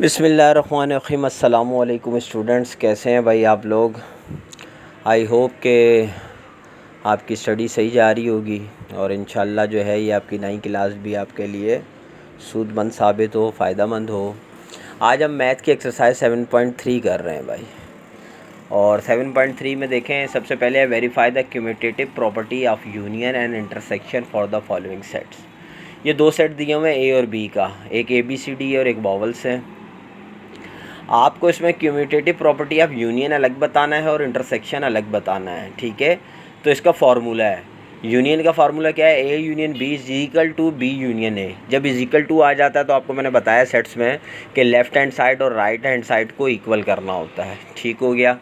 बिस्मिल्लाहिर्रहमानिर्रहीम। अस्सलामु अलैकुम स्टूडेंट्स, कैसे हैं भाई आप लोग। आई होप के आपकी स्टडी सही जा रही होगी और इंशाल्लाह जो है ये आपकी नई क्लास भी आपके लिए सूदमंद साबित हो, फ़ायदेमंद हो। आज हम मैथ की एक्सरसाइज 7.3 कर रहे हैं भाई। और 7.3 में देखें, सबसे पहले verify the commutative property of union and intersection for the following sets. ये दो सेट दिए हुए हैं ए और बी का, एक ABCD और एक वॉवल्स है। आपको इसमें क्यूमुटेटिव प्रॉपर्टी ऑफ यूनियन अलग बताना है और इंटरसेक्शन अलग बताना है, ठीक है। तो इसका फार्मूला है, यूनियन का फार्मूला क्या है, a union b is equal to b union a. जब इज इक्वल टू आ जाता है तो आपको मैंने बताया सेट्स में कि लेफ़्ट हैंड साइड और राइट हैंड साइड को इक्वल करना होता है, ठीक हो गया।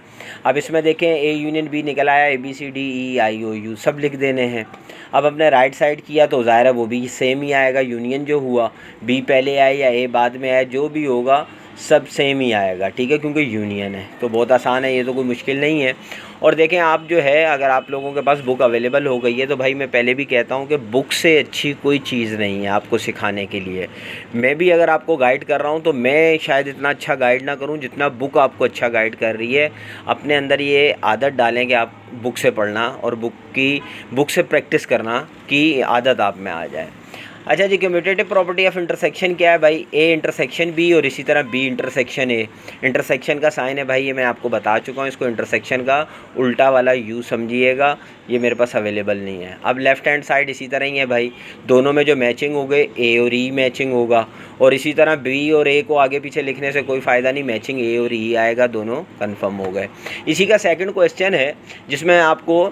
अब इसमें देखें ए यूनियन बी निकल आया, ABCDEIOU सब लिख देने हैं। अब अपने राइट साइड किया तो ज़ाहिर है वो भी सेम ही आएगा। यूनियन जो हुआ, बी पहले आए या ए बाद में आए, जो भी होगा सब सेम ही आएगा, ठीक है, क्योंकि यूनियन है। तो बहुत आसान है, ये तो कोई मुश्किल नहीं है। और देखें आप जो है, अगर आप लोगों के पास बुक अवेलेबल हो गई है तो भाई मैं पहले भी कहता हूँ कि बुक से अच्छी कोई चीज़ नहीं है आपको सिखाने के लिए। मैं भी अगर आपको गाइड कर रहा हूँ तो मैं शायद इतना अच्छा गाइड ना करूँ जितना बुक आपको अच्छा गाइड कर रही है। अपने अंदर ये आदत डालें कि आप बुक से पढ़ना और बुक से प्रैक्टिस करना की आदत आप में आ जाए। अच्छा जी, कम्यूटेटिव प्रॉपर्टी ऑफ इंटरसेक्शन क्या है भाई, ए इंटरसेक्शन बी और इसी तरह बी इंटरसेक्शन ए। इंटरसेक्शन का साइन है भाई, ये मैं आपको बता चुका हूँ। इसको इंटरसेक्शन का उल्टा वाला यू समझिएगा, ये मेरे पास अवेलेबल नहीं है। अब लेफ़्ट हैंड साइड इसी तरह ही है भाई, दोनों में जो मैचिंग हो गए ए और ई मैचिंग होगा। और इसी तरह बी और ए को आगे पीछे लिखने से कोई फ़ायदा नहीं, मैचिंग ए और ई आएगा, दोनों कन्फर्म हो गए। इसी का सेकेंड क्वेश्चन है जिसमें आपको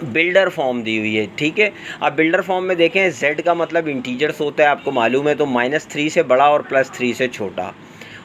बिल्डर फॉर्म दी हुई है, ठीक है। अब बिल्डर फॉर्म में देखें, z का मतलब इंटीजर्स होता है, आपको मालूम है, तो -3 से बड़ा और +3 से छोटा।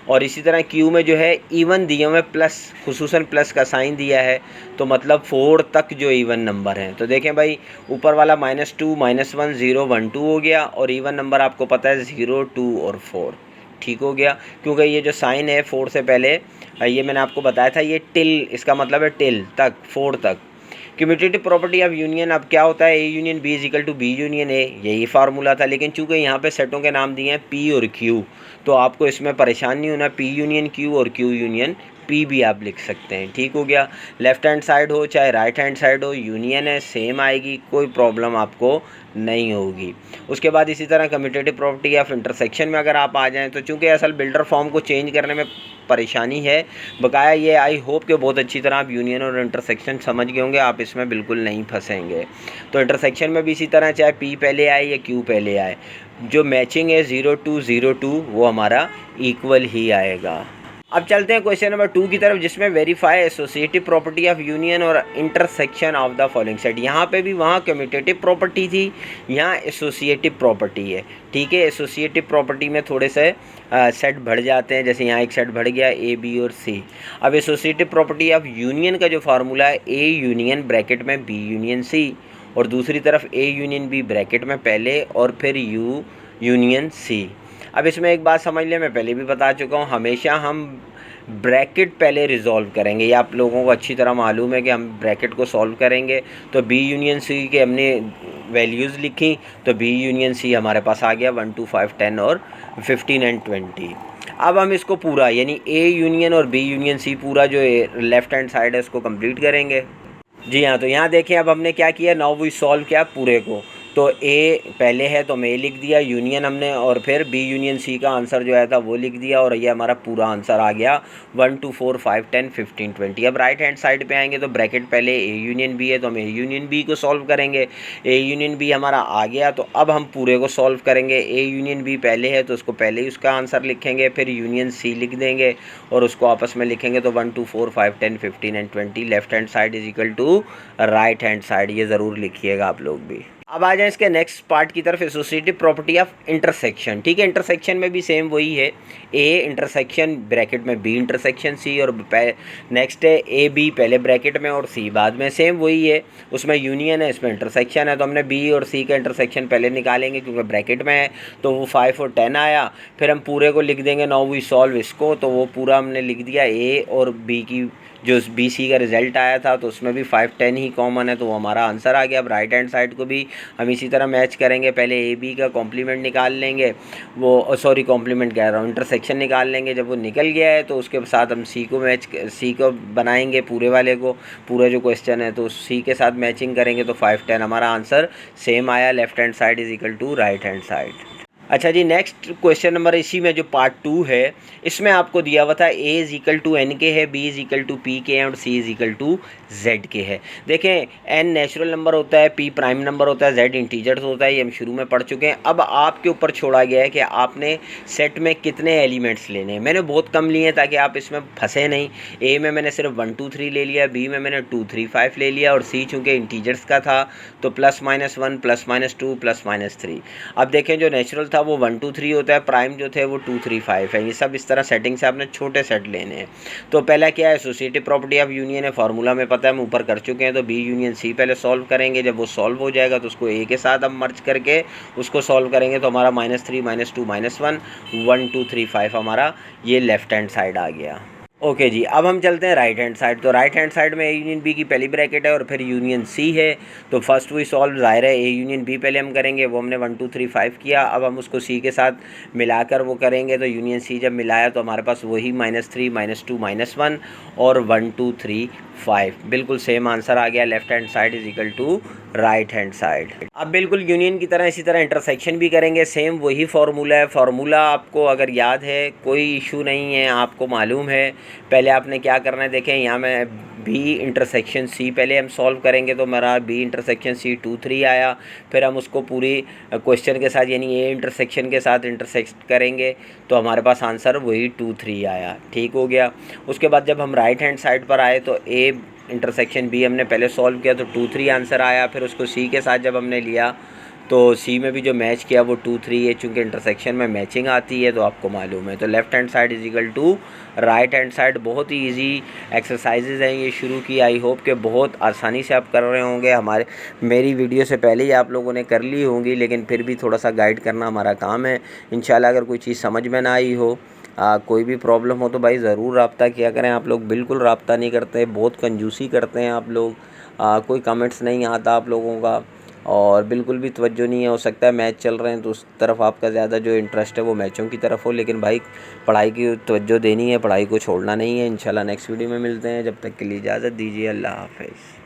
और इसी तरह q में जो है इवन दिए हुए प्लस, खुसूसन प्लस का साइन दिया है, तो मतलब 4 तक जो इवन नंबर हैं। तो देखें भाई, ऊपर वाला -2 -1 0 1 2 हो गया, और इवन नंबर आपको पता है 0 2 और 4, ठीक हो गया। क्योंकि ये जो साइन है 4 से पहले, ये मैंने आपको बताया था, ये टिल, इसका मतलब है टिल तक, 4 तक। क्यूमुटेटिव प्रॉपर्टी ऑफ यूनियन अब क्या होता है, a union b is equal to b union a, यही फार्मूला था। लेकिन चूंकि यहाँ पे सेटों के नाम दिए हैं पी और क्यू, तो आपको इसमें परेशान नहीं होना, पी यूनियन क्यू और क्यू यूनियन पी भी आप लिख सकते हैं, ठीक हो गया। लेफ़्ट हैंड साइड हो चाहे राइट हैंड साइड हो, यूनियन है, सेम आएगी, कोई प्रॉब्लम आपको नहीं होगी। उसके बाद इसी तरह कम्यूटेटिव प्रॉपर्टी ऑफ इंटरसेक्शन में अगर आप आ जाएँ तो चूँकि असल बिल्डर फॉर्म को चेंज करने में परेशानी है बकाया, ये आई होप कि बहुत अच्छी तरह आप यूनियन और इंटरसेक्शन समझ गए होंगे, आप इसमें बिल्कुल नहीं फंसेंगे। तो इंटरसेक्शन में भी इसी तरह, चाहे पी पहले आए या क्यू पहले आए, जो मैचिंग है 0 2 0 2 वो हमारा इक्वल ही आएगा। अब चलते हैं क्वेश्चन नंबर 2 की तरफ, जिसमें verify associative property of union और intersection of the following set. यहाँ पे भी वहाँ कम्यूटेटिव प्रॉपर्टी थी, यहाँ एसोसिएटिव प्रॉपर्टी है, ठीक है। एसोसिएटिव प्रॉपर्टी में थोड़े से सेट बढ़ जाते हैं, जैसे यहाँ एक सेट बढ़ गया ए बी और सी। अब एसोसिएटिव प्रॉपर्टी ऑफ यूनियन का जो फार्मूला है, ए यूनियन ब्रैकेट में बी यूनियन सी, और दूसरी तरफ ए यूनियन बी ब्रैकेट में पहले और फिर यू यूनियन सी। अब इसमें एक बात समझ लें, मैं पहले भी बता चुका हूँ, हमेशा हम ब्रैकेट पहले रिजॉल्व करेंगे, ये आप लोगों को अच्छी तरह मालूम है कि हम ब्रैकेट को सॉल्व करेंगे। तो बी यूनियन सी के हमने वैल्यूज़ लिखी, तो बी यूनियन सी हमारे पास आ गया 1 2 5 10 और 15 एंड 20। अब हम इसको पूरा, यानी ए यूनियन और बी यूनियन सी पूरा जो लेफ़्ट हैंड साइड है उसको कंप्लीट करेंगे। जी हाँ, तो यहाँ देखें, अब हमने क्या किया, नाउ वी सॉल्व किया पूरे को। तो ए पहले है तो मैं ए लिख दिया, यूनियन हमने, और फिर बी यूनियन सी का आंसर जो आया था वो लिख दिया, और ये हमारा पूरा आंसर आ गया 1 2 4 5 10 15 20। अब राइट हैंड साइड पे आएंगे तो ब्रैकेट पहले ए यूनियन बी है तो हम ए यूनियन बी को सॉल्व करेंगे। ए यूनियन बी हमारा आ गया, तो अब हम पूरे को सॉल्व करेंगे। ए यूनियन बी पहले है तो उसको पहले ही उसका आंसर लिखेंगे, फिर यूनियन सी लिख देंगे और उसको आपस में लिखेंगे, तो 1 2 4 5 10 15 and 20। Left hand side is equal to right hand side, ये ज़रूर लिखिएगा आप लोग भी। अब आ जाए इसके नेक्स्ट पार्ट की तरफ, एसोसिएटिव प्रॉपर्टी ऑफ इंटरसेक्शन, ठीक है। इंटरसेक्शन में भी सेम वही है, ए इंटरसेक्शन ब्रैकेट में बी इंटरसेक्शन सी, और नेक्स्ट है ए बी पहले ब्रैकेट में और सी बाद में, सेम वही है। उसमें यूनियन है, इसमें इंटरसेक्शन है, तो हमने बी और सी का इंटरसेक्शन पहले निकालेंगे क्योंकि ब्रैकेट में है, तो वो 5 और 10 आया। फिर हम पूरे को लिख देंगे, नाउ वी सॉल्व इसको, तो वो पूरा हमने लिख दिया, ए और बी की जो BC का रिज़ल्ट आया था तो उसमें भी 5 10 ही कॉमन है, तो वो हमारा आंसर आ गया। अब राइट हैंड साइड को भी हम इसी तरह मैच करेंगे। पहले AB का कॉम्प्लीमेंट निकाल लेंगे, वो सॉरी कॉम्प्लीमेंट कह रहा हूँ, इंटरसेक्शन निकाल लेंगे। जब वो निकल गया है तो उसके साथ हम C को बनाएंगे, पूरे वाले को, पूरा जो क्वेश्चन है तो C के साथ मैचिंग करेंगे तो 5 10 हमारा आंसर सेम आया। Left hand side is equal to right hand side. अच्छा जी, नेक्स्ट क्वेश्चन नंबर इसी में जो पार्ट 2 है, इसमें आपको दिया हुआ था A is equal to N के है, B is equal to P के है और C is equal to Z के है। देखें, N नेचुरल नंबर होता है, P प्राइम नंबर होता है, Z इंटीजर्स होता है, ये हम शुरू में पढ़ चुके हैं। अब आपके ऊपर छोड़ा गया है कि आपने सेट में कितने एलिमेंट्स लेने हैं। मैंने बहुत कम लिए हैं ताकि आप इसमें फंसे नहीं। A में मैंने सिर्फ 1 2 3 ले लिया, B में मैंने 2 3 5 ले लिया और C चूँकि इंटीजर्स का था तो +-1 +-2 +-3। अब देखें, जो नेचुरल था वो 1 2 3 होता है, प्राइम जो थे वो 2 3 5 है। ये सब इस तरह सेटिंग से आपने छोटे सेट लेने हैं। तो पहला क्या है, एसोसिएटिव प्रॉपर्टी ऑफ यूनियन है, फार्मूला में पता है, हम ऊपर कर चुके हैं। तो B यूनियन C पहले सॉल्व करेंगे। जब वो सॉल्व हो जाएगा तो उसको A के साथ हम मर्ज करके उसको सॉल्व करेंगे तो हमारा -3 -2 -1 1 2 3 5 हमारा ये लेफ्ट हैंड साइड आ गया। ओके जी, अब हम चलते हैं राइट हैंड साइड। तो राइट हैंड साइड में A यूनियन B की पहली ब्रैकेट है और फिर यूनियन C है। तो फर्स्ट वी सॉल्व, जाहिर है A यूनियन B पहले हम करेंगे, वो हमने 1 2 3 5 किया। अब हम उसको C के साथ मिलाकर वो करेंगे। तो यूनियन C जब मिलाया तो हमारे पास वही -3 -2 -1 और 1 2 3 5 बिल्कुल सेम आंसर आ गया। Left hand side is equal to right hand side. अब बिल्कुल यूनियन की तरह इसी तरह इंटरसेक्शन भी करेंगे, सेम वही फार्मूला है। फार्मूला आपको अगर याद है कोई इशू नहीं है, आपको मालूम है। पहले आपने क्या करना है, देखें यहाँ मैं B इंटरसेक्शन C पहले हम सॉल्व करेंगे तो मेरा B इंटरसेक्शन C 2 3 आया। फिर हम उसको पूरी क्वेश्चन के साथ यानी A इंटरसेक्शन के साथ इंटरसेक्ट करेंगे तो हमारे पास आंसर वही 2 3 आया। ठीक हो गया। उसके बाद जब हम राइट हैंड साइड पर आए तो A इंटरसेक्शन B हमने पहले सॉल्व किया तो 2 3 आंसर आया। फिर उसको C के साथ जब हमने लिया तो C में भी जो मैच किया वो 2 3 है। चूँकि इंटरसेक्शन में मैचिंग आती है तो आपको मालूम है। तो left hand side is equal to right hand side. बहुत ही इजी एक्सरसाइजेज हैं ये शुरू की। आई होप कि बहुत आसानी से आप कर रहे होंगे। मेरी वीडियो से पहले ही आप लोगों ने कर ली होंगी, लेकिन फिर भी थोड़ा सा गाइड करना हमारा काम है। इंशाल्लाह अगर कोई चीज़ समझ में ना आई हो, कोई भी प्रॉब्लम हो तो भाई ज़रूर रब्ता किया करें। आप लोग बिल्कुल रब्ता नहीं करते, बहुत कंजूसी करते हैं आप लोग। कोई कमेंट्स नहीं आता आप लोगों का और बिल्कुल भी तवज्जो नहीं है। हो सकता है मैच चल रहे हैं तो उस तरफ आपका ज़्यादा जो इंटरेस्ट है वो मैचों की तरफ हो, लेकिन भाई पढ़ाई की तवज्जो देनी है, पढ़ाई को छोड़ना नहीं है। इंशाल्लाह नेक्स्ट वीडियो में मिलते हैं, जब तक के लिए इजाज़त दीजिए। अल्लाह हाफ़िज़।